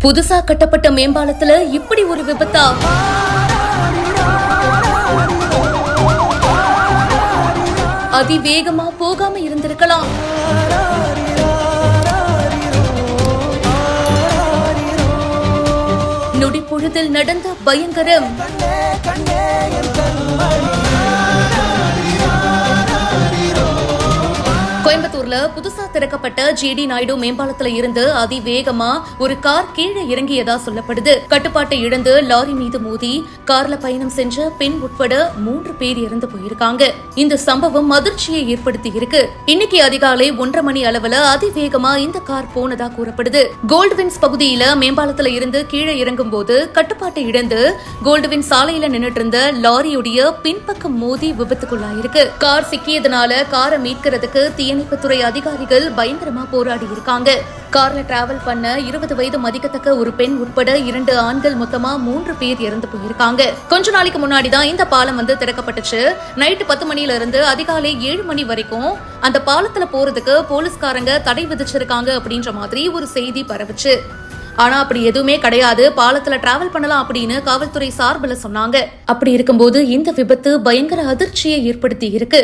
புதுசா கட்டப்பட்ட மேம்பாலத்துல இப்படி ஒரு விபத்தா? அதிவேகமா போகாம இருந்திருக்கலாம். நொடிப்பொழுதில் நடந்த பயங்கரம். கோயம்புத்தூர்ல புதுசா திறக்கப்பட்ட ஜிடி நாயுடு மேம்பாலத்துல இருந்து அதிவேகமா ஒரு கார் கீழே இறங்கியதா சொல்லப்படுது. கட்டுப்பாட்டை இழந்து லாரி மீது மோதி கார்ல பயணம் சென்ற பெண் உட்பட 3 பேர் இறந்து போயிருக்காங்க. இந்த சம்பவம் அதிர்ச்சியை ஏற்படுத்தி இருக்கு. இன்னைக்கு அதிகாலை 1:30 மணி அளவுல அதிவேகமா இந்த கார் போனதா கூறப்படுது. கோல்டுவின்ஸ் பகுதியில மேம்பாலத்துல இருந்து கீழே இறங்கும் போது கட்டுப்பாட்டை இழந்து கோல்டுவின்ஸ் சாலையில நின்னுட்டு இருந்த லாரியுடைய பின்பக்கம் மோதி விபத்துக்குள்ளாயிருக்கு. கார் சிக்கியதுனால காரை மீட்கிறதுக்கு தீயணைப்புத்துறை அதிகாரிகள் பயங்கரமா போராடி இருக்காங்க. கார்ல டிராவல் பண்ண 20 வயது மதிக்கத்தக்க ஒரு பெண் உட்பட 2 ஆண்கள், மொத்தமா 3 பேர் இறந்து போயிருக்காங்க. கொஞ்ச நாளைக்கு முன்னாடி தான் இந்த பாலம் திறக்கப்பட்டுச்சு. நைட்டு 10 மணில இருந்து அதிகாலை 7 மணி வரைக்கும் அந்த பாலத்துல போறதுக்கு போலீஸ்காரங்க தடை விதிச்சிருக்காங்க அப்படின்ற மாதிரி ஒரு செய்தி பரவுச்சு. ஆனா அப்படி எதுவுமே கிடையாது, பாலத்துல டிராவல் பண்ணலாம் அப்படின்னு காவல்துறை சார்பில் சொன்னாங்க. அப்படி இருக்கும்போது இந்த விபத்து பயங்கர அதிர்ச்சியை ஏற்படுத்தி இருக்கு.